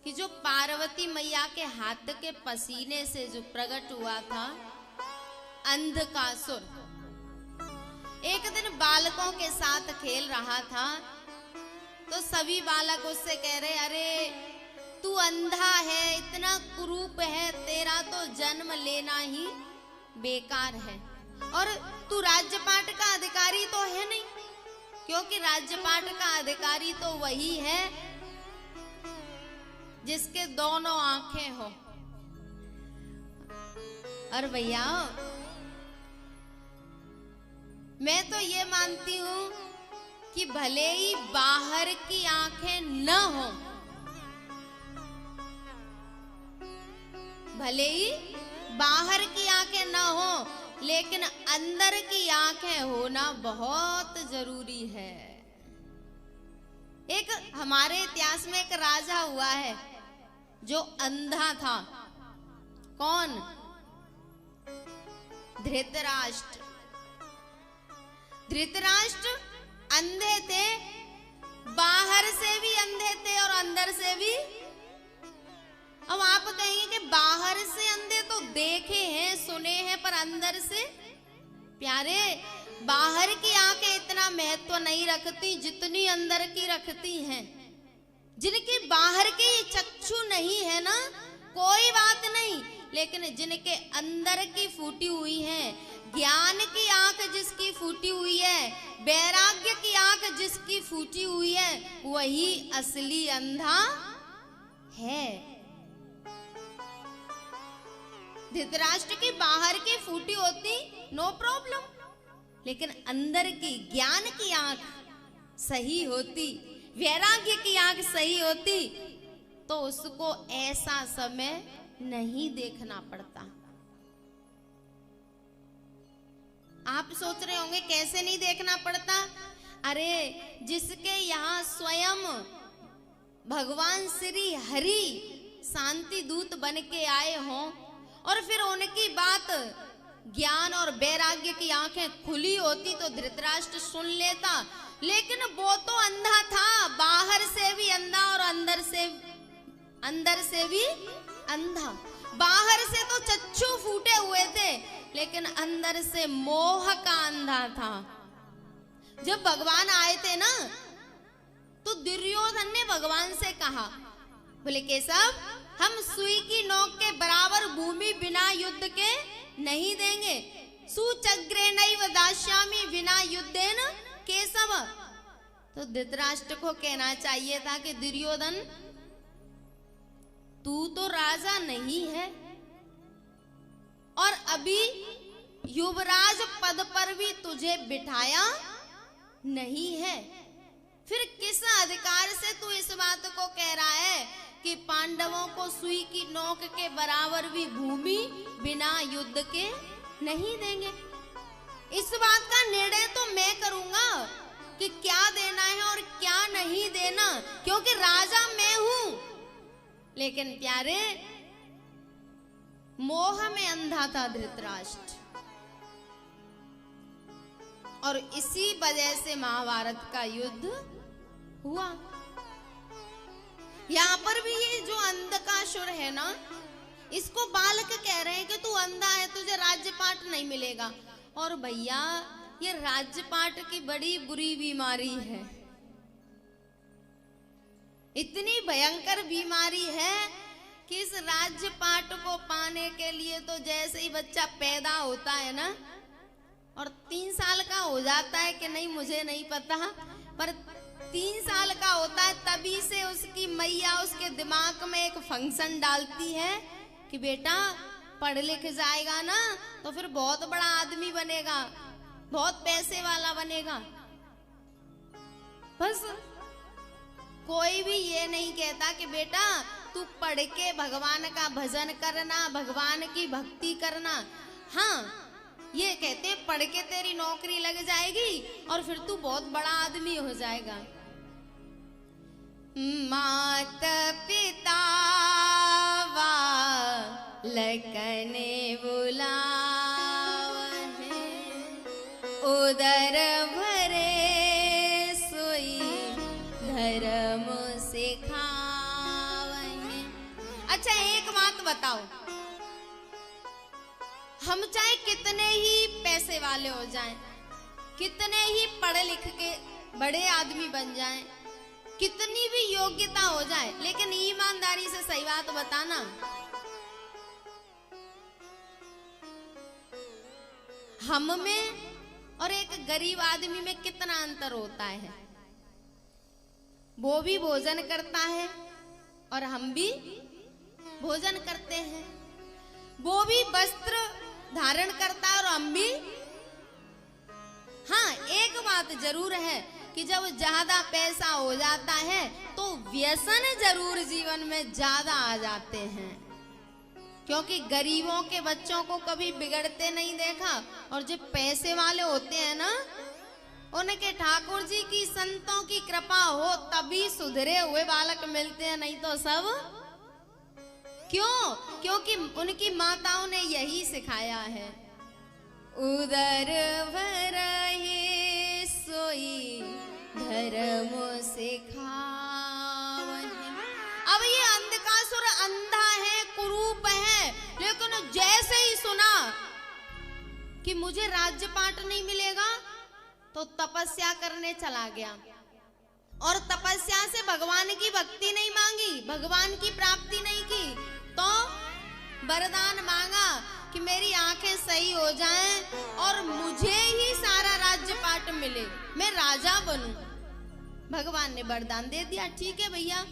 कि जो पार्वती मैया के हाथ के पसीने से जो प्रकट हुआ था अंधकासुर, एक दिन बालकों के साथ खेल रहा था तो सभी बालक उससे कह रहे, अरे तू अंधा है, इतना कुरूप है, तेरा तो जन्म लेना ही बेकार है, और तू राज्यपाट का अधिकारी तो है नहीं, क्योंकि राज्यपाट का अधिकारी तो वही है जिसके दोनों आंखें हो। और भैया मैं तो ये मानती हूं कि भले ही बाहर की आंखें न हो, भले ही बाहर की आंखें न हो, लेकिन अंदर की आंखें होना बहुत जरूरी है। एक हमारे इतिहास में एक राजा हुआ है जो अंधा था। कौन? धृतराष्ट्र। धृतराष्ट्र अंधे थे, बाहर से भी अंधे थे और अंदर से भी। अब आप कहेंगे कि बाहर से अंधे तो देखे हैं, सुने हैं, पर अंदर से? प्यारे, बाहर की आंखें इतना महत्व नहीं रखती जितनी अंदर की रखती हैं। जिनके बाहर के चक्षु नहीं है ना, कोई बात नहीं, लेकिन जिनके अंदर की फूटी हुई है, ज्ञान की आंख जिसकी फूटी हुई है, वैराग्य की आंख जिसकी फूटी हुई है, वही असली अंधा है। धृतराष्ट्र की बाहर की फूटी होती नो प्रॉब्लम, लेकिन अंदर की ज्ञान की आंख सही होती, वैराग्य की आंख सही होती, तो उसको ऐसा समय नहीं देखना पड़ता। आप सोच रहे होंगे कैसे नहीं देखना पड़ता? अरे जिसके यहाँ स्वयं भगवान श्री हरि शांति दूत बन के आए हों और फिर उनकी बात ज्ञान और वैराग्य की आंखें खुली होती तो धृतराष्ट्र सुन लेता, लेकिन वो तो अंधा था, बाहर से भी अंधा और अंदर से भी अंधा। बाहर से तो चक्षु फूटे हुए थे, लेकिन अंदर से मोह का अंधा था। जब भगवान आए थे ना, तो दुर्योधन ने भगवान से कहा, बोले केशव, हम सुई की नोक के बराबर भूमि बिना युद्ध के नहीं देंगे। सुचग्रेणैव दास्यामि विना युद्धेन केशव। तो धृतराष्ट्र को कहना चाहिए था कि दुर्योधन, तू तो राजा नहीं है और अभी युवराज पद पर भी तुझे बिठाया नहीं है, फिर किस अधिकार से तू इस बात को कह रहा है कि पांडवों को सुई की नोक के बराबर भी भूमि बिना युद्ध के नहीं देंगे? इस बात का निर्णय तो मैं करूंगा कि क्या देना है और क्या नहीं देना, क्योंकि राजा मैं हूं। लेकिन प्यारे, मोह में अंधा था धृतराष्ट्र, और इसी वजह से महाभारत का युद्ध हुआ। यहाँ पर भी ये जो अंधकासुर है ना, इसको बालक कह रहे हैं कि तू अंधा है, तुझे राज्यपाट नहीं मिलेगा। और भैया, ये राज्यपाट की बड़ी बुरी बीमारी है, इतनी भयंकर बीमारी है कि इस राज्यपाट को पाने के लिए तो जैसे ही बच्चा पैदा होता है ना, और 3 साल का हो जाता है कि नहीं मुझे नहीं पता, पर 3 साल का होता है तभी से उसकी मैया उसके दिमाग में एक फंक्शन डालती है कि बेटा पढ़ लिख जाएगा ना तो फिर बहुत बड़ा आदमी बनेगा, बहुत पैसे वाला बनेगा। बस कोई भी ये नहीं कहता कि बेटा तू पढ़ के भगवान का भजन करना, भगवान की भक्ति करना। हाँ, ये कहते पढ़ के तेरी नौकरी लग जाएगी और फिर तू बहुत बड़ा आदमी हो जाएगा। माता पिता लकने बुलावहे, उदर भरे सोई धर्म सिखावहे। अच्छा एक बात बताओ, हम चाहे कितने ही पैसे वाले हो जाएं, कितने ही पढ़े लिख के बड़े आदमी बन जाएं, कितनी भी योग्यता हो जाए, लेकिन ईमानदारी से सही बात बताना, हम में और एक गरीब आदमी में कितना अंतर होता है। वो भी भोजन करता है और हम भी भोजन करते हैं, वो भी वस्त्र धारण करता है और हम भी। हाँ, एक बात जरूर है कि जब ज्यादा पैसा हो जाता है तो व्यसन जरूर जीवन में ज्यादा आ जाते हैं, क्योंकि गरीबों के बच्चों को कभी बिगड़ते नहीं देखा, और जो पैसे वाले होते हैं ना, उनके ठाकुर जी की संतों की कृपा हो तभी सुधरे हुए बालक मिलते हैं, नहीं तो सब। क्यों? क्योंकि उनकी माताओं ने यही सिखाया है, उदर भरहि सोई धर्म सिखावहि। अब ये अंधकासुर अंधा है, कुरूप है, लेकिन जैसे ही सुना कि मुझे राज्य पाट नहीं मिलेगा तो तपस्या करने चला गया, और तपस्या से भगवान की भक्ति नहीं मांगी, भगवान की प्राप्ति नहीं की, तो वरदान मांगा कि मेरी आंखें सही हो जाएं और मुझे ही सारा राज्य पाट मिले, मैं राजा बनूं। भगवान ने वरदान दे दिया, ठीक है भैया